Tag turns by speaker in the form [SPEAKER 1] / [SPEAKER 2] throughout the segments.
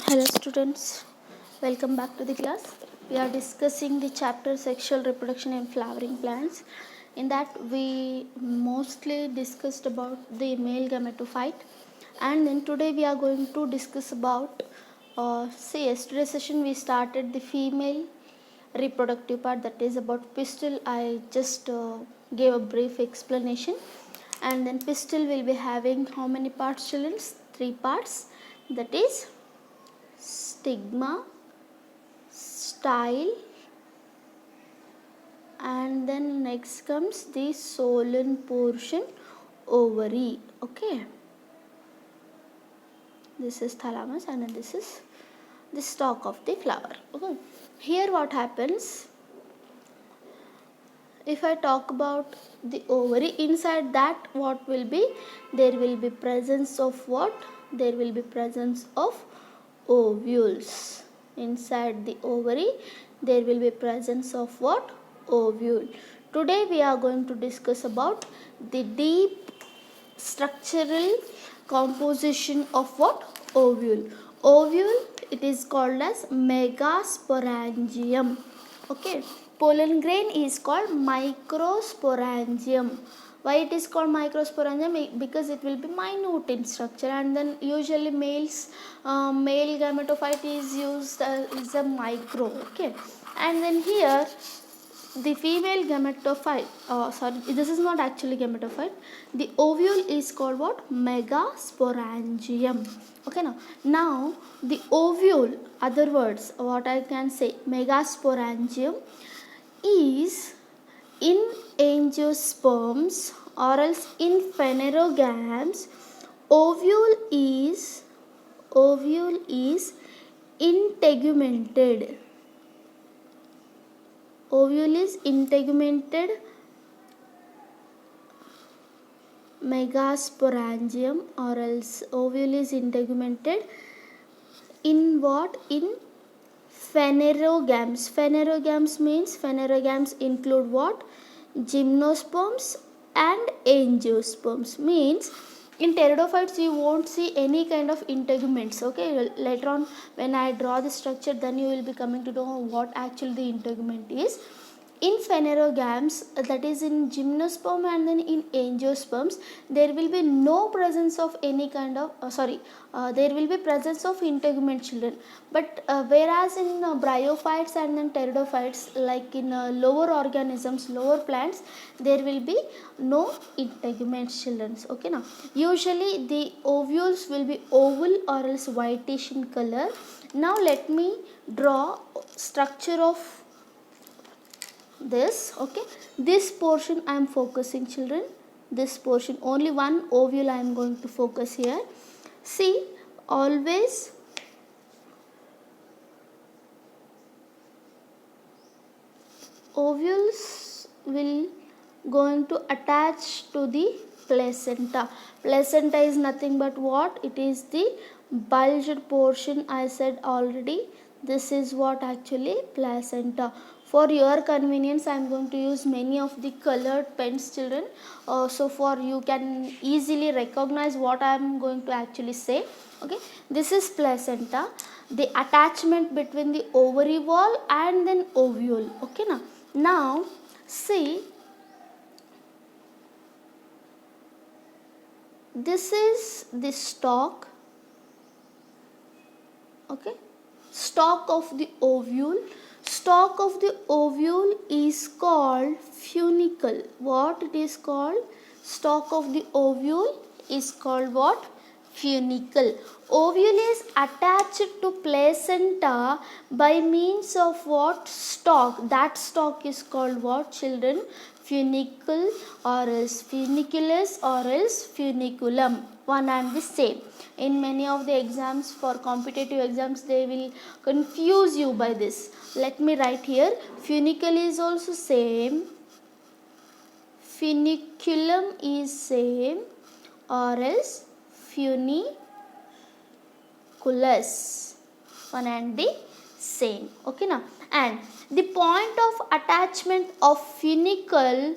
[SPEAKER 1] Hello students, welcome back to the class. We are discussing the chapter sexual reproduction in flowering plants. In that we mostly discussed about the male gametophyte, and then today we are going to discuss about yesterday session we started the female reproductive part, that is about pistil. I just gave a brief explanation, and then pistil will be having how many parts, children? 3 parts, that is stigma, style, and then next comes the solen portion, ovary. Okay, this is thalamus, and then this is the stalk of the flower. Okay, here what happens, if I talk about the ovary, inside that what will be, there will be presence of what, there will be presence of ovules. Inside the ovary there will be presence of what, ovule. Today we are going to discuss about the deep structural composition of what, ovule. Ovule, it is called as megasporangium. Okay, pollen grain is called microsporangium. Why it is called microsporangium? Because it will be minute in structure, and then usually male gametophyte is used as a micro. Okay, and then here the female gametophyte, this is not actually gametophyte, the ovule is called what, megasporangium. Okay, now the ovule, other words what I can say, megasporangium is in angiosperms or else in phanerogams. Ovule is integumented. Ovule is integumented megasporangium, or else ovule is integumented in what, in phanerogams. Phanerogams means, phanerogams include what, gymnosperms and angiosperms. Means in pteridophytes you won't see any kind of integuments. Okay, later on when I draw the structure, then you will be coming to know what actually the integument is. In phanerogams, that is in gymnosperm and then in angiosperms, there will be no presence of any kind of there will be presence of integument, children. But whereas in bryophytes and then pteridophytes, like in lower organisms, lower plants, there will be no integuments, children. Okay, now usually the ovules will be oval or else whitish in color. Now let me draw structure of this. Okay, this portion I am focusing, children, this portion, only one ovule I am going to focus here. See, always ovules will going to attach to the placenta. Placenta is nothing but what, it is the bulged portion. I said already, this is what actually placenta. For your convenience I am going to use many of the colored pens, children, so for you can easily recognize what I am going to actually say. Okay, this is placenta, the attachment between the ovary wall and then ovule. Okay, now see, this is the stalk. Okay, stalk of the ovule. Stalk of the ovule is called funicle. What it is called? Stalk of the ovule is called what? Funicle. Ovule is attached to placenta by means of what? Stalk. That stalk is called what, children? Funicle or else funiculus or else funiculum. One and the same. In many of the exams, for competitive exams, they will confuse you by this. Let me write here, funicle is also same, funiculum is same, or else funiculus, one and the same. Okay, now, and the point of attachment of funicle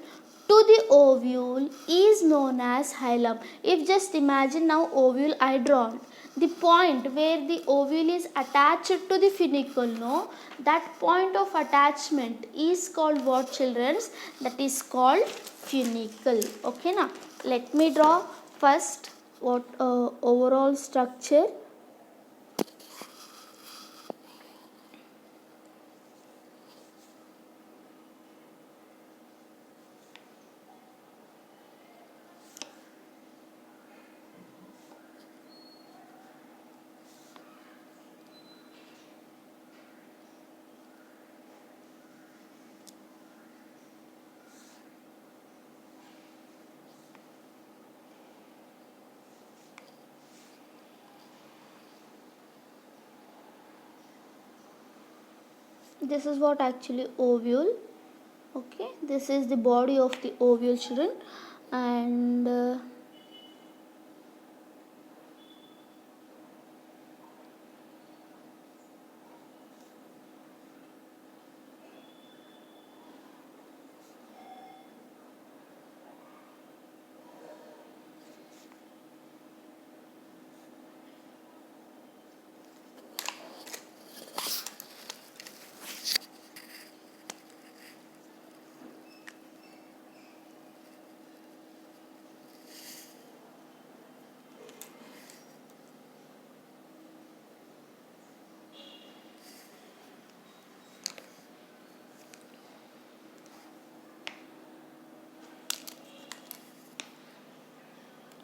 [SPEAKER 1] to the ovule is known as hilum. If just imagine now ovule I drawn, the point where the ovule is attached to the funicle, no, that point of attachment is called what, children? That is called funicle. Okay, now let me draw first what overall structure. This is what actually ovule. Okay, this is the body of the ovule, children, and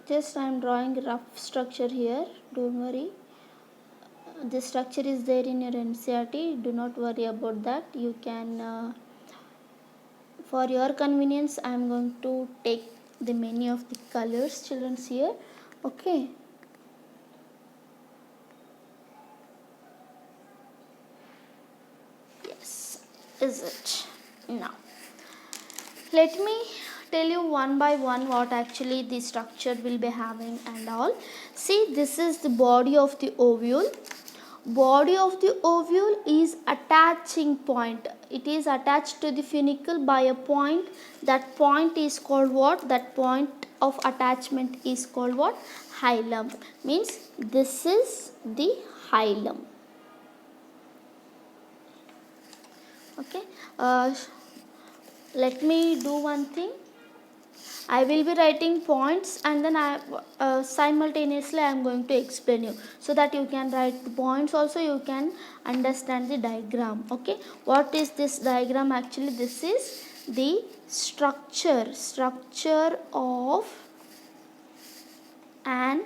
[SPEAKER 1] just I am drawing a rough structure here. Don't worry. The structure is there in your NCERT. Do not worry about that. You can, for your convenience, I am going to take the many of the colors, children, here. Okay. Yes, is it? Now, let me tell you one by one what actually the structure will be having and all. See, this is the body of the ovule. Body of the ovule is attaching point. It is attached to the funicle by a point. That point is called what? That point of attachment is called what? Hilum. Means this is the hilum. Okay. Let me do one thing. I will be writing points and then simultaneously I am going to explain you, so that you can write the points also, you can understand the diagram. Okay, what is this diagram? Actually, this is the structure of an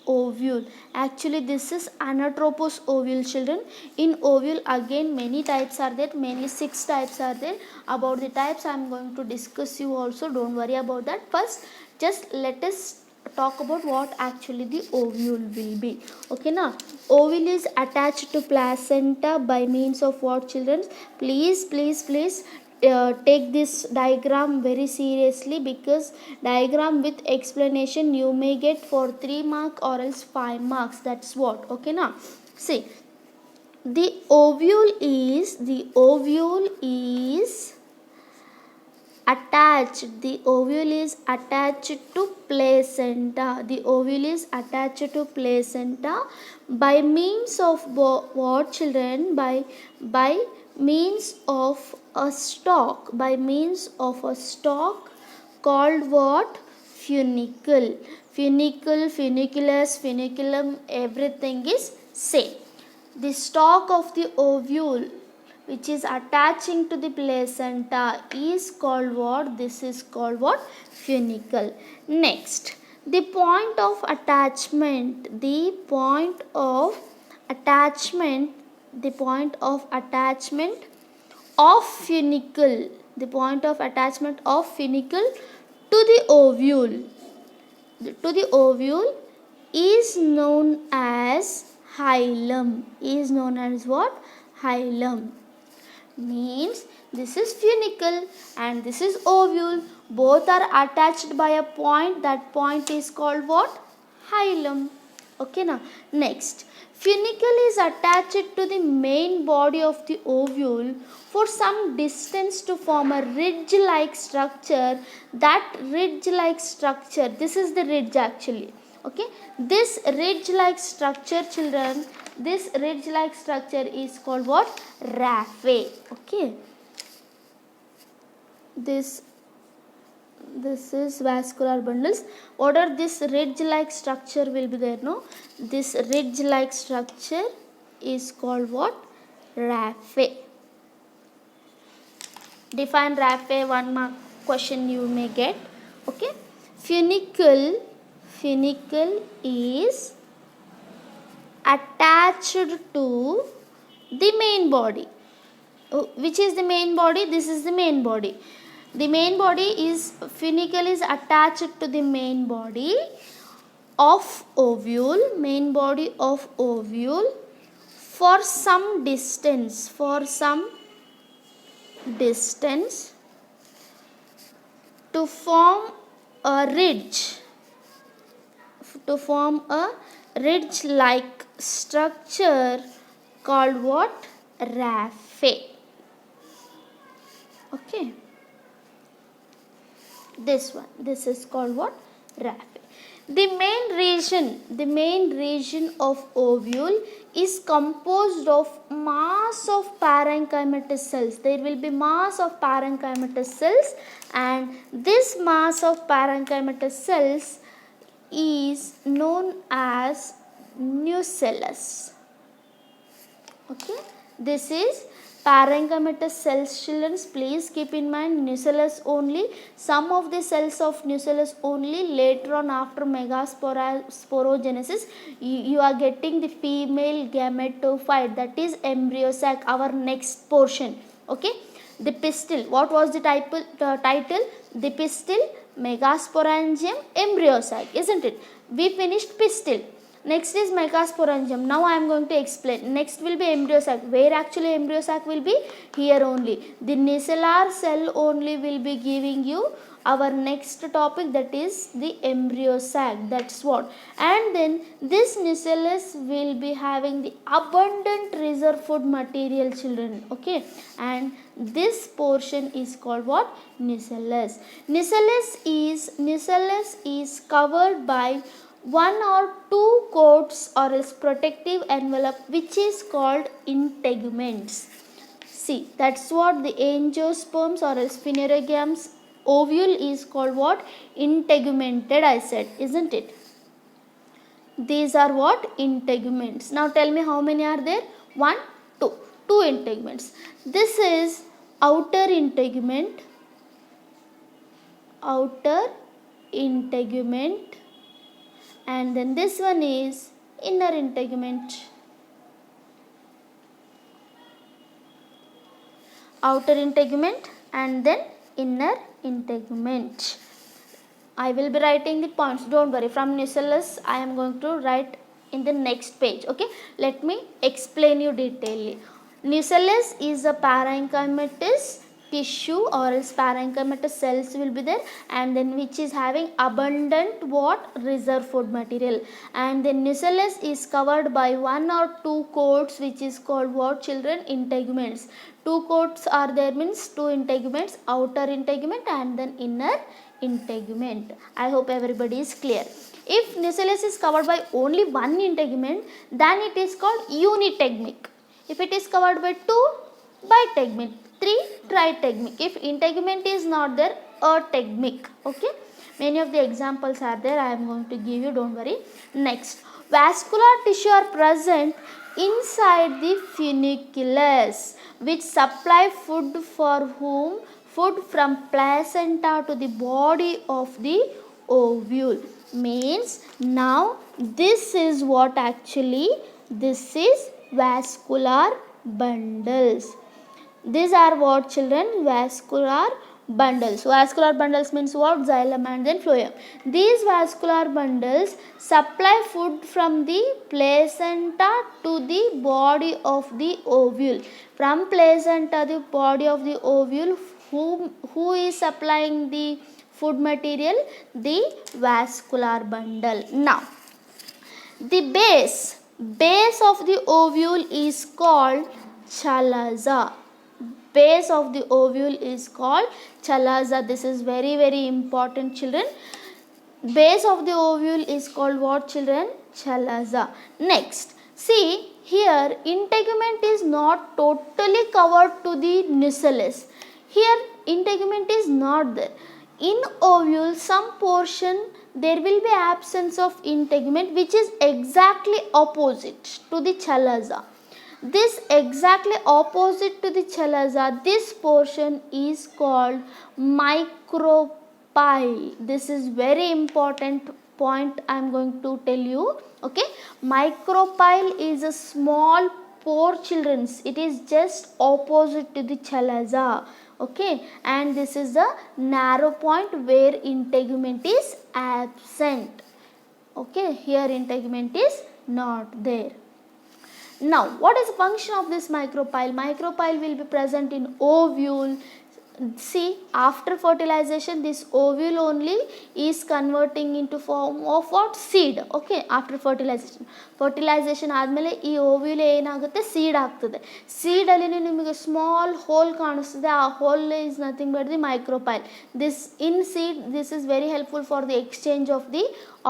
[SPEAKER 1] ovule. Actually, this is anatropous ovule, children. In ovule, again many types are there, 6 types are there. About the types I am going to discuss you also, don't worry about that. First, just let us talk about what actually the ovule will be. Okay, now ovule is attached to placenta by means of what, children? Please take this diagram very seriously, because diagram with explanation you may get for 3 marks or else 5 marks. That's what. Okay, now see, the ovule is attached to placenta. The ovule is attached to placenta by means of what, children? By means of a stalk. By means of a stalk called what? Funicle. Funiculus, funiculum, everything is same. The stalk of the ovule, which is attaching to the placenta, is called what? This is called what? Funicle. Next, the point of attachment of funicle, to the ovule is known as hilum. Is known as what? Hilum. Means this is funicle and this is ovule. Both are attached by a point. That point is called what? Hilum. Okay, now next, funicle is attached to the main body of the ovule for some distance to form a ridge-like structure. That ridge-like structure, this is the ridge actually. Okay, this ridge like structure, children, this ridge like structure is called what? Raphe. Okay, this is vascular bundles. What are this ridge like structure will be there? No, this ridge like structure is called what? Raphe. Define raphe, 1 mark question you may get. Okay, funicle is attached to the main body. Which is the main body? This is the main body. The main body is funicle is attached to the main body of ovule, main body of ovule for some distance, to form a ridge, like structure called what? Raphe. Okay, this is called what? Raphe. The main region of ovule is composed of mass of parenchymatous cells. There will be mass of parenchymatous cells, and this mass of parenchymatous cells is known as nucellus. Okay, this is parenchymatous cells, children. Please keep in mind nucellus only. Some of the cells of nucellus only. Later on, after megasporogenesis, you are getting the female gametophyte, that is embryo sac, our next portion. Okay, the pistil. What was the title? The pistil, megasporangium, embryo sac, isn't it? We finished pistil. Next is megasporangium. Now I am going to explain. Next will be embryo sac. Where actually embryo sac will be? Here only. The nucellar cell only will be giving you our next topic, that is the embryo sac. That's what. And then this nucellus will be having the abundant reserve food material, children. Okay, and this portion is called what? Nucellus. Nucellus is covered by 1 or 2 coats or else protective envelope, which is called integuments. See, that's what the angiosperms or else phanerogam's ovule is called what? Integumented, I said, isn't it? These are what? Integuments. Now tell me how many are there? 1, 2. 2 integuments. This is outer integument, and then this one is inner integument. Outer integument and then inner integument. I will be writing the points, don't worry. From nucellus I am going to write in the next page. Okay, let me explain you detailedly. Nucellus is a parenchymatous tissue or else parenchymatous cells will be there, and then which is having abundant what? Reserve food material. And then nucellus is covered by 1 or 2 coats, which is called what, children? Integuments. 2 coats are there, means 2 integuments, outer integument and then inner integument. I hope everybody is clear. If nucellus is covered by only 1 integument, then it is called unitegmic. If it is covered by 2, bitegmic. 3, tritegmic. If integument is not there, ategmic. Okay, many of the examples are there, I am going to give you, don't worry. Next, vascular tissue are present inside the funiculus, which supply food for whom? Food from placenta to the body of the ovule. Means now this is what actually, this is vascular bundles. These are what, children? Vascular bundles. Vascular bundles means what? Xylem and then phloem. These vascular bundles supply food from the placenta to the body of the ovule. From placenta to the body of the ovule, who is supplying the food material? The vascular bundle. Now, the base of the ovule is called chalaza. Base of the ovule is called chalaza. This is very, very important, children. Base of the ovule is called what, children? Chalaza. Next, see here, integument is not totally covered to the nucellus. Here integument is not there. In ovule, some portion there will be absence of integument, which is exactly opposite to the chalaza. This exactly opposite to the chalaza, this portion is called micropyle. This is very important point I am going to tell you. Okay, micropyle is a small pore, children. It is just opposite to the chalaza. Okay, and this is the narrow point where integument is absent. Okay, here integument is not there. Now, what is the function of this micropyle? Micropyle will be present in ovule. See, after fertilization, this ovule only is converting into form of what? Seed. Okay, after fertilization. Fertilization ಆದಮೇಲೆ ಈ ovule ಏನಾಗುತ್ತೆ? Seed ಆಗ್ತದೆ. Seed ಅಲ್ಲಿ ನಿಮಗೆ small hole ಕಾಣಿಸ್ತದೆ. ಆ hole is nothing but the micropyle. This in seed, this is very helpful for the exchange of the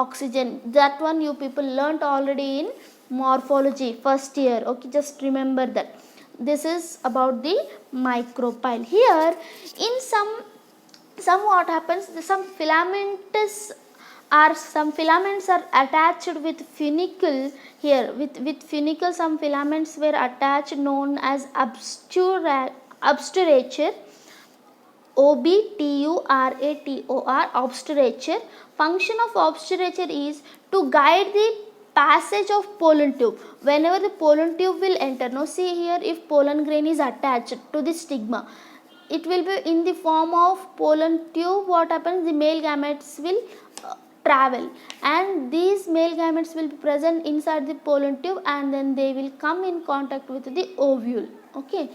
[SPEAKER 1] oxygen. That one you people learnt already in morphology first year. Okay, just remember that. This is about the micropyle. Here in some what happens, some filaments are attached with funicle. Here with funicle, some filaments were attached, known as obturator. obturator, obturator. Function of obturator is to guide the passage of pollen tube. Whenever the pollen tube will enter, now see here, if pollen grain is attached to the stigma, it will be in the form of pollen tube. What happens? The male gametes will travel, and these male gametes will be present inside the pollen tube, and then they will come in contact with the ovule. Okay,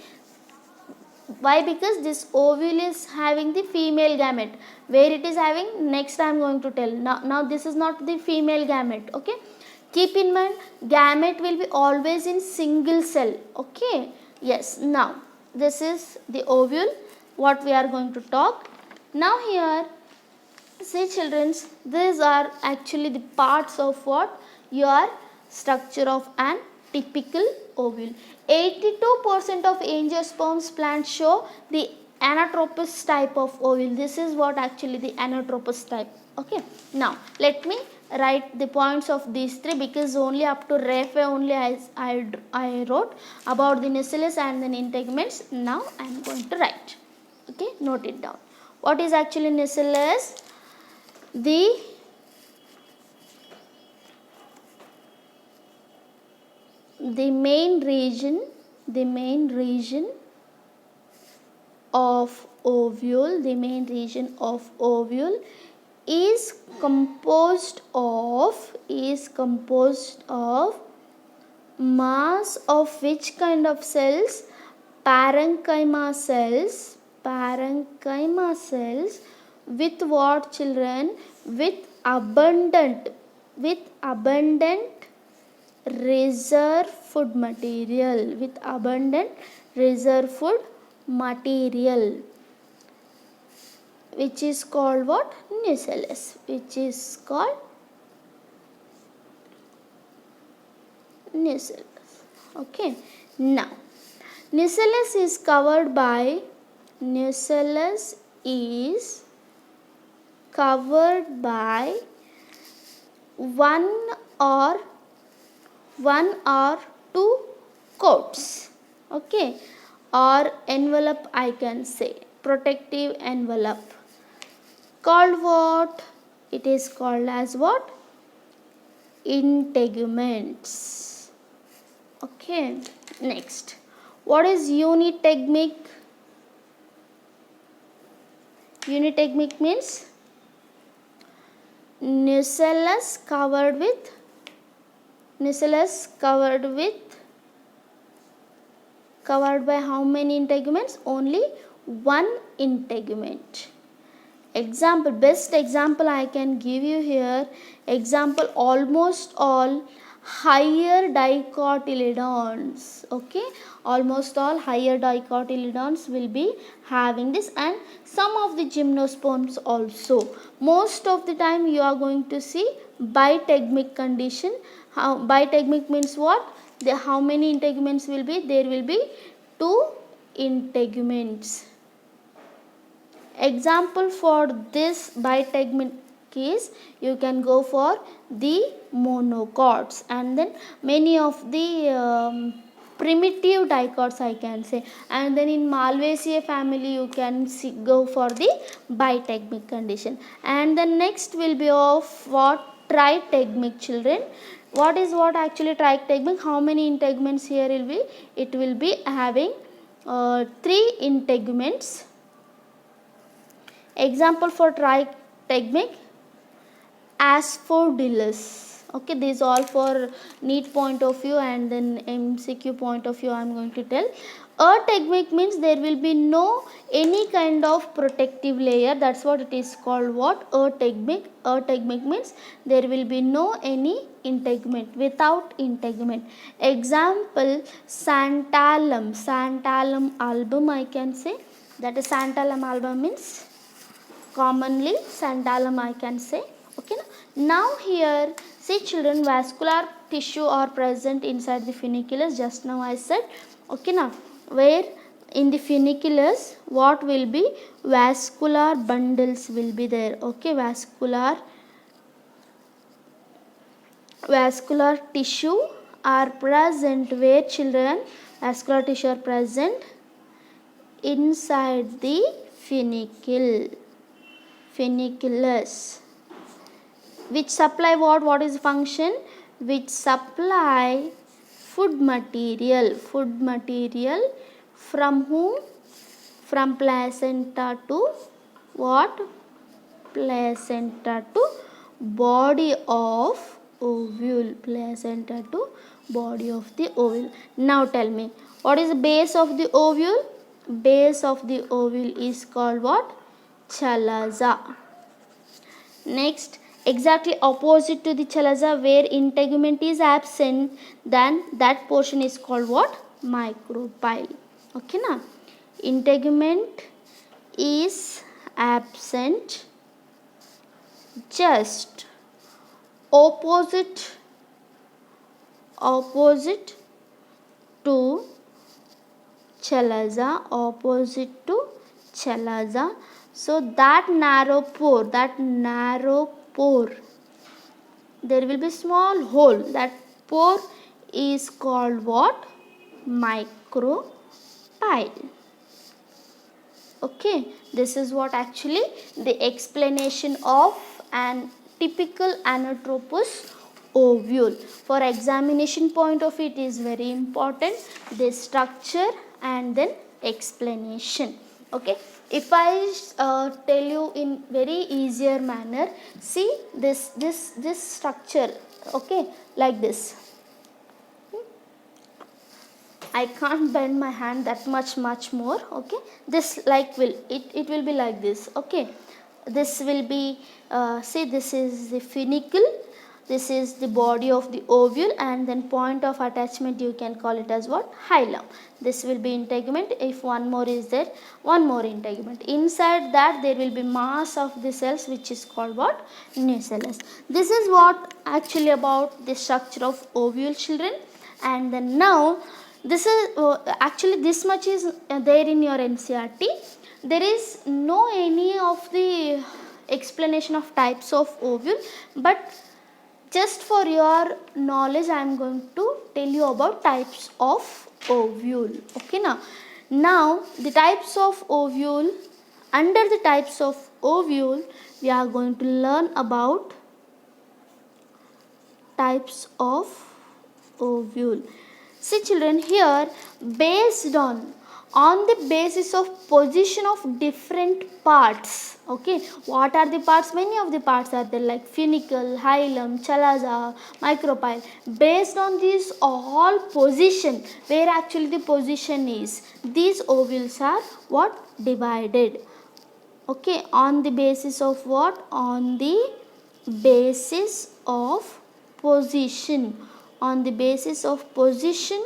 [SPEAKER 1] why? Because this ovule is having the female gamete. Where it is having, next I am going to tell. Now this is not the female gamete. Okay, keep in mind, gamete will be always in single cell. Okay, yes. Now this is the ovule, what we are going to talk. Now here, see children, these are actually the parts of what? Your structure of an typical ovule. 82% of angiosperms plants show the anatropous type of ovule. This is what actually the anatropous type. Okay, now let me write the points of these three, because only up to ref only I wrote about the nucellus and then integuments. Now I am going to write. Okay, note it down. What is actually nucellus? The main region of ovule, is composed of mass of which kind of cells? Parenchyma cells with what, children? With abundant reserve food material. Which is called what? Nucellus. Okay, now nucellus is covered by one or two coats. Okay, or envelope, I can say, protective envelope, called what? It is called as what? Integuments. Okay, next, what is unitegmic? Unitegmic means nucellus covered by how many integuments? Only one integument. Example, best example I can give you here. Example, almost all higher dicotyledons. Okay, almost all higher dicotyledons will be having this, and some of the gymnosperms also. Most of the time you are going to see bitegmic condition. How bitegmic means what? How many integuments will be? There will be 2 integuments. Example for this bitegmic case, you can go for the monocots, and then many of the primitive dicots I can say, and then in Malvaceae family you can go for the bitegmic condition. And the next will be of what? Tritegmic children. What is what actually tritegmic? How many integuments here will be? It will be having 3 integuments. Example for tritegmic, Asphodilus. Okay, these all for NEET point of view and then MCQ point of view I am going to tell. Ategmic means there will be no any kind of protective layer. That's what it is called. What? Ategmic. Ategmic means there will be no any integument, without integument. Example, Santalum. Santalum album I can say. That is Santalum album means commonly Santalum I can say. Okay, now here see children, vascular tissue are present inside the funiculus. Just now I said, okay, now where in the funiculus what will be? Vascular bundles will be there. Okay, vascular tissue are present. Where children? Vascular tissue are present inside the funiculus, which supply what? What is function? Which supply food material from whom? From placenta to what? Placenta to body of ovule. Placenta to body of the ovule. Now tell me, what is the base of the ovule? Base of the ovule is called what? Chalaza. Next, exactly opposite to the chalaza, where integument is absent, then that portion is called what? Micropyle. Okay, na? Integument is absent just opposite to chalaza, so that narrow pore, there will be small hole. That pore is called what? Micropyle. Okay, this is what actually the explanation of an typical Anatropous ovule. For examination point of view, it is very important, the structure and then explanation. Okay, if I tell you in very easier manner, see this structure. Okay, like this. I can't bend my hand that much more. Okay, this like it will be like this. Okay, this will be see, this is the funicle, this is the body of the ovule, and then point of attachment you can call it as what? Hilum. This will be integument. If one more is there, one more integument. Inside that there will be mass of the cells, which is called what? Nucellus. This is what actually about the structure of ovule, children. And then now this is actually this much is there in your NCERT. There is no any of the explanation of types of ovule, but just for your knowledge I am going to tell you about types of ovule. Okay, now the types of ovule, under the types of ovule we are going to learn about types of ovule. See children, here based on the basis of position of different parts. Okay, what are the parts? Many of the parts are there, like funicle, hilum, chalaza, micropyle. Based on these all position, where actually the position is, these ovules are what? Divided. Okay, on the basis of what? On the basis of position on the basis of position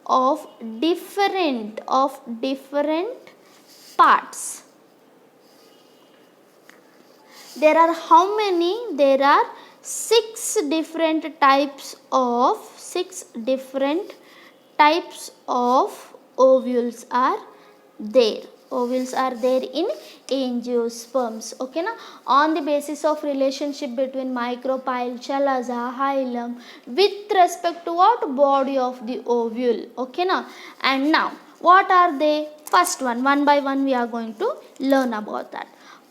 [SPEAKER 1] of different parts. There are how many? There are six different types of ovules are there. Ovules are there in angiosperms. Okay na? On the basis of relationship between micropyle, chalaza, hilum with respect to what? Body of the ovule. Okay na? And now what are they? First one by one we are going to learn about that.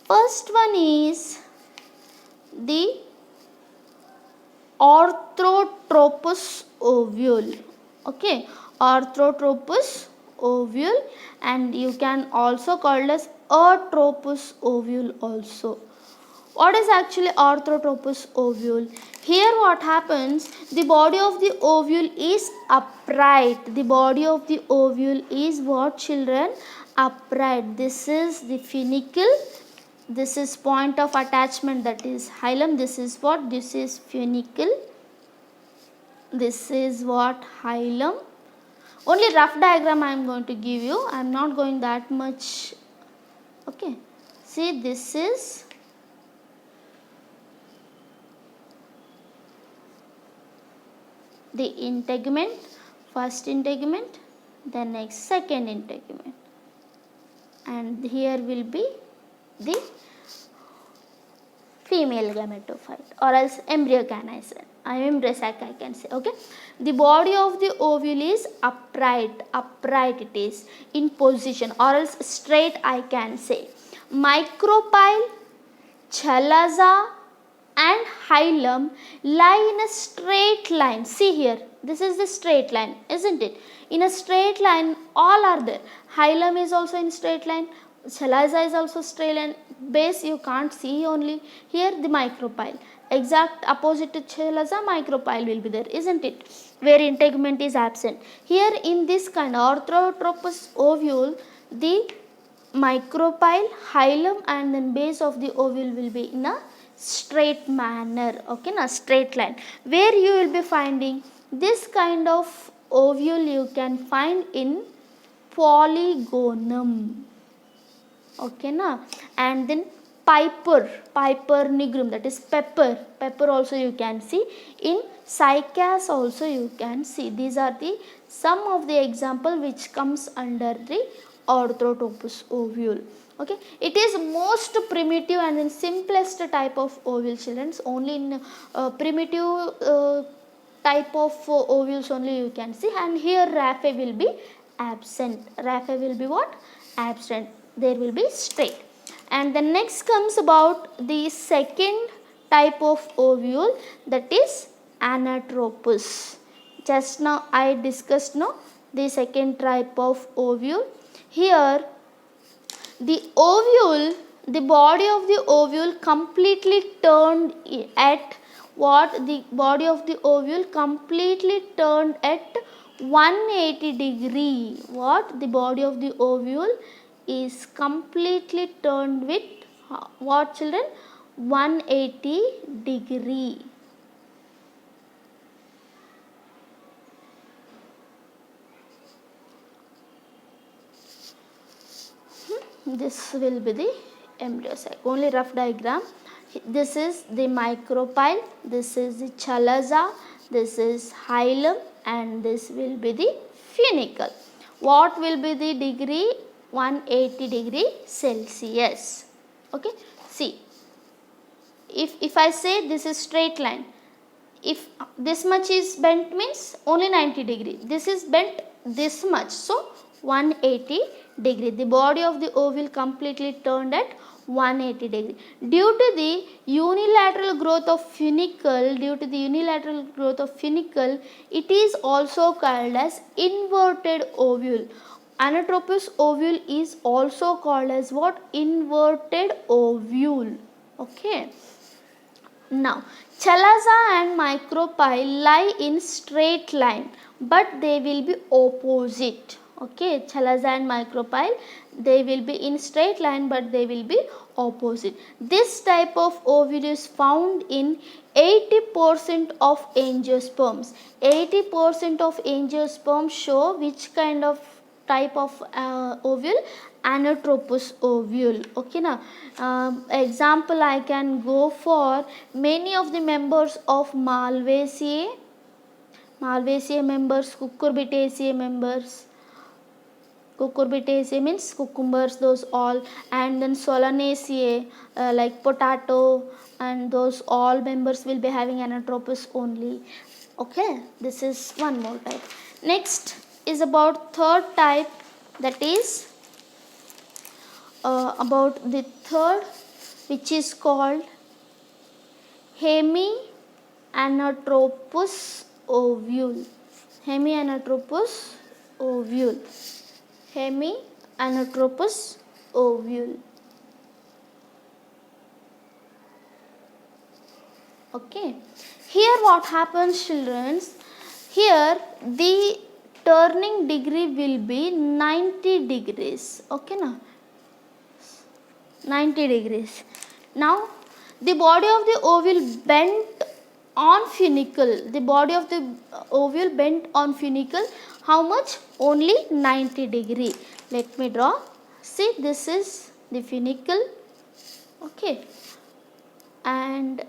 [SPEAKER 1] First one is the orthotropous ovule. Okay, orthotropous ovule, and you can also call as atropous ovule also. What is actually orthotropous ovule? Here what happens, the body of the ovule is upright. The body of the ovule is what, children? Upright. This is the funicle. This is point of attachment, that is hilum. This is what? This is funicle. This is what? Hilum. Only rough diagram I am going to give you. I am not going that much. Okay. See, this is the integument. First integument, then next second integument. And here will be the female gametophyte or else embryo sac I can say. Okay, the body of the ovule is upright it is in position, or else straight I can say. Micropyle, chalaza and hilum lie in a straight line. See here, this is the straight line, isn't it? In a straight line all are there. Hilum is also in straight line, chalaza is also straight line. Base you can't see only. Here the micropyle, exact opposite to chalaza, micropyle will be there, isn't it? Where integument is absent. Here in this kind of orthotropous ovule, the micropyle, hilum and then base of the ovule will be in a straight manner. Okay, na, straight line. Where you will be finding this kind of ovule, you can find in Polygonum. Okay na, and then Piper nigrum, that is pepper also you can see. In cycas also you can see. These are the some of the example which comes under the orthotropous ovule. Okay, it is most primitive and then simplest type of ovule, children. Only in primitive type of ovules only you can see, and here raphe will be absent. Raphe will be what? Absent. There will be straight. And the next comes about the second type of ovule, that is anatropous. Just now I discussed the second type of ovule. Here the ovule, the body of the ovule completely turned at what? The body of the ovule completely turned at 180 degree. What? The body of the ovule is completely turned with what, children? 180 degree. This will be the embryo sac. Only rough diagram. This is the micropyle, this is the chalaza, this is hilum, and this will be the funicle. What will be the degree? 180 degree Celsius. Okay, see, if I say this is straight line, if this much is bent means only 90 degree, this is bent this much, so 180 degree. The body of the ovule completely turned at 180 degree. Due to the unilateral growth of funicle, it is also called as inverted ovule. Anatropous ovule is also called as what? Inverted ovule. Okay. Now, chalaza and micropyle lie in straight line, but they will be opposite. Okay, chalaza and micropyle, they will be in straight line but they will be opposite. This type of ovule is found in 80% of angiosperms. 80% of angiosperms show which kind of type of ovule? Anatropous ovule. Okay, now example I can go for many of the members of Malvaceae members, Cucurbitaceae members. Cucurbitaceae means cucumbers, those all, and then Solanaceae like potato, and those all members will be having anatropous only. Okay, this is one more type. Next is about third type, that is about the third, which is called hemianatropous ovule. Hemianatropous ovule. Hemianatropous ovule. Okay, here what happens, children? Here the turning degree will be 90 degrees. Okay, now 90 degrees. Now the body of the ovule bent on funicle. The body of the ovule bent on funicle. How much? Only 90 degree. Let me draw. See, this is the funicle. Okay, and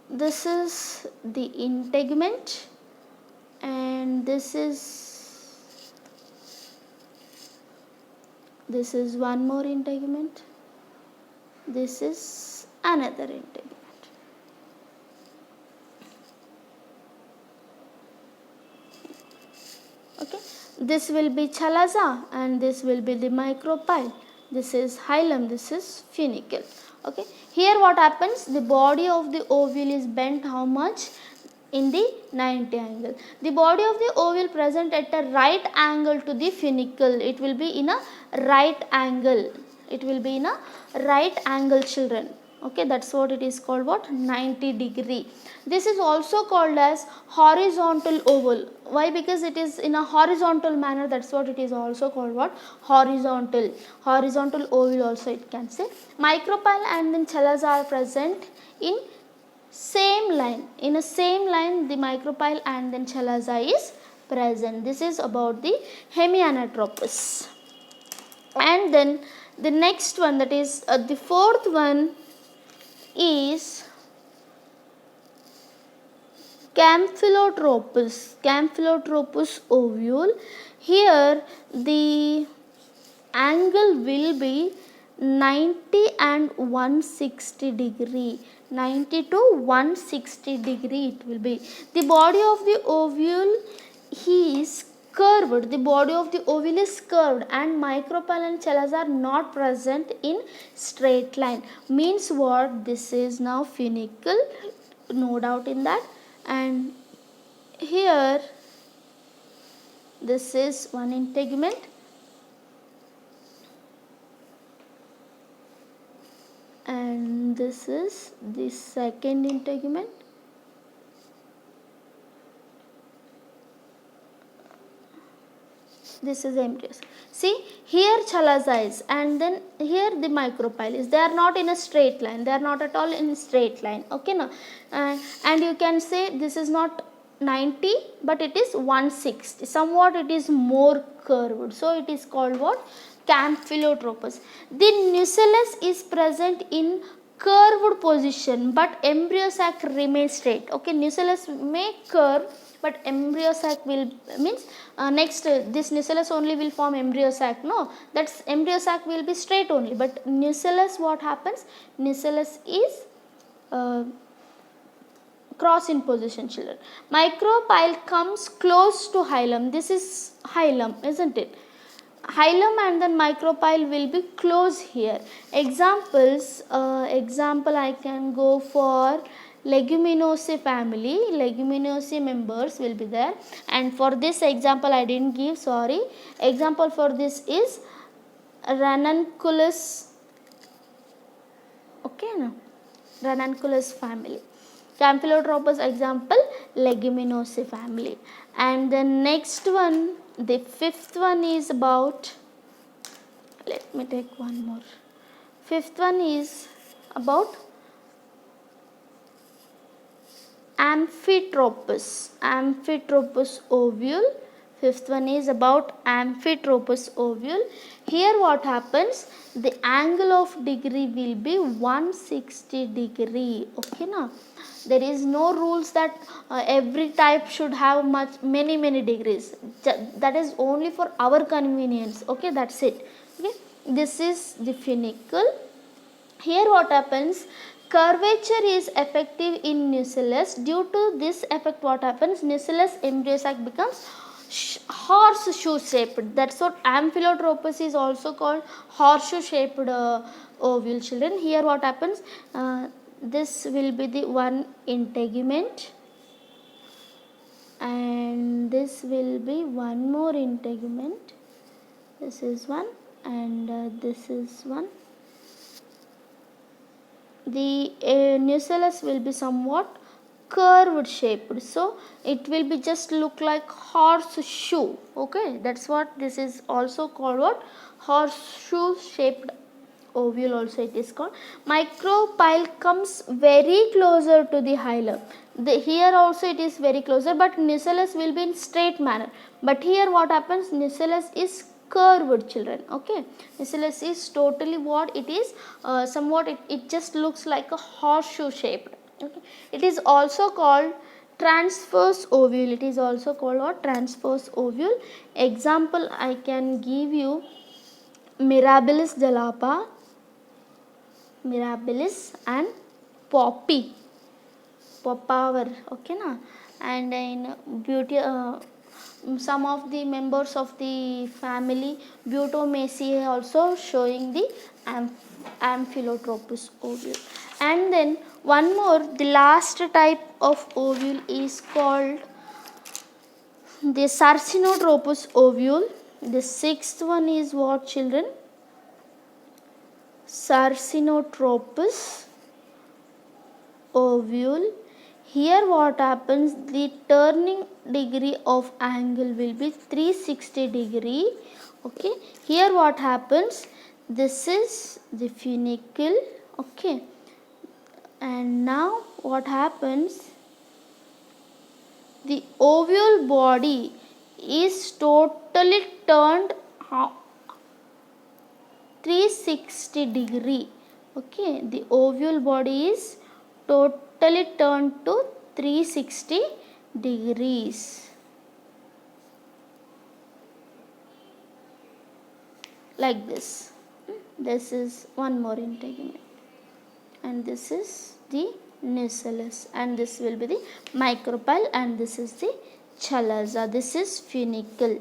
[SPEAKER 1] this is the integument, and this is one more integument. This is another integument. Okay, this will be chalaza and this will be the micropyle. This is hilum, this is funicle. Okay, here what happens, the body of the ovule is bent how much? In the 90 angle. The body of the ovule present at a right angle to the funicle. It will be in a right angle. It will be in a right angle, children. Okay, that's what it is called, what? 90 degree. This is also called as horizontal oval. Why? Because it is in a horizontal manner. That's what it is also called, what? Horizontal. Horizontal oval also it can say. Micropyle and then chalaza are present in same line. In a same line the micropyle and then chalaza is present. This is about the hemianatropous. And then the next one, that is the fourth one, is Campylotropous. Campylotropous ovule. Here the angle will be 90 and 160 degree. 90 to 160 degree it will be. The body of the ovule is curved. The body of the ovule is curved and micropyle and chalaza are not present in straight line. Means what? This is now funicle, no doubt in that. And here this is one integument. And this is the second integument. This is embryos. See, here chalaza is and then here the micropyle is. They are not in a straight line. They are not at all in a straight line. Okay, now and you can say this is not 90 but it is 160. Somewhat it is more curved. So it is called what? Campylotropous. The nucellus is present in curved position but embryo sac remains straight. Okay, nucellus may curve but embryo sac will means next this nucellus only will form embryo sac. No, that's embryo sac will be straight only, but nucellus, what happens? Nucellus is cross in position, children. Micropyle comes close to hilum. This is hilum, isn't it? Hilum and then micropyle will be close here. Examples, example I can go for Leguminosae family. Leguminosae members will be there, and for this example I didn't give, sorry. Example for this is Ranunculus. Okay, no? Ranunculus family. Campylotropous example Leguminosae family. And the next one The fifth one is about, let me take one more. Fifth one is about Amphitropous ovule. Fifth one is about Amphitropous ovule. Here what happens, the angle of degree will be 160 degree. Okay na? There is no rules that every type should have many degrees. That is only for our convenience. Okay, that's it. Okay, this is the funicle. Here what happens, curvature is effective in nucellus. Due to this effect, what happens, nucellus embryo sac becomes horseshoe shaped. That's what Amphilotropous is also called, horseshoe shaped ovule, children. Here what happens, this will be the one integument, and this will be one more integument. This is one, and this is one. The nucellus will be somewhat curved shaped, so it will be just look like horseshoe. Okay, that's what this is also called, what, horseshoe shaped ovule also it is called. Micropyle comes very closer to the hilum. Here also it is very closer, but nucellus will be in straight manner. But here what happens, nucellus is curved, children. Okay, nucellus is totally what it is, somewhat it just looks like a horseshoe shaped. Okay, it is also called transverse ovule. It is also called what, transverse ovule. Example I can give you, Mirabilis jalapa, Mirabilis, and poppy, popper. Okay na? And in beauty, some of the members of the family Butomaceae also showing the Amphilotropous ovule. And then one more, the last type of ovule is called the Sarcinotropous ovule. The sixth one is what, children, Sarcinotropous ovule. Here what happens, the turning degree of angle will be 360 degree. Okay, here what happens, this is the funicle. Okay, and now what happens, the ovule body is totally turned 360 degree. Okay, the ovule body is totally turned to 360 degrees, like this. This is one more integument, and this is the nucellus, and this will be the micropyle, and this is the chalaza. This is funicle.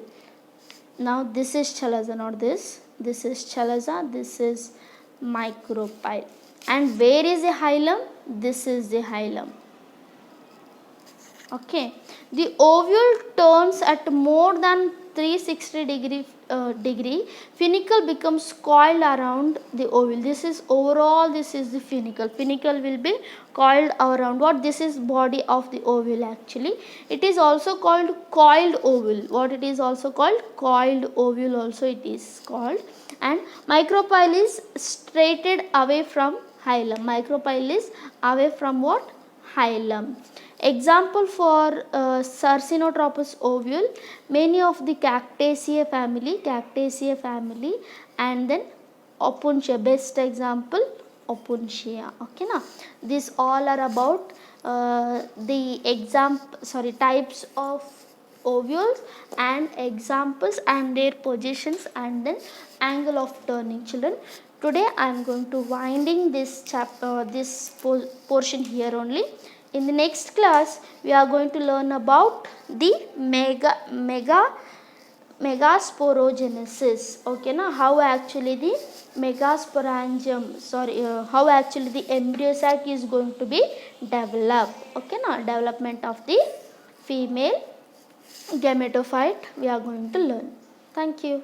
[SPEAKER 1] Now this is chalaza, not this. This is chalaza, this is micropyle. And where is the hilum? This is the hilum. Okay, the ovule turns at more than 360 degree. Funicle becomes coiled around the ovule. This is overall, this is the funicle. Funicle will be coiled around what? This is body of the ovule actually. It is also called coiled ovule. What it is also called? Coiled ovule also it is called. And micropyle is straighted away from hilum. Micropyle is away from what? Hilum. Example for Sarcinotropous ovule, many of the Cactaceae family, and then Opuntia. Best example, Opuntia. Okay na? These all are about the types of ovules and examples and their positions and then angle of turning, children. Today I am going to winding this chapter, this portion here only. In the next class, we are going to learn about the megasporogenesis. Okay na? How actually the megasporangium, how actually the embryo sac is going to be developed. Okay na? Development of the female gametophyte we are going to learn. Thank you.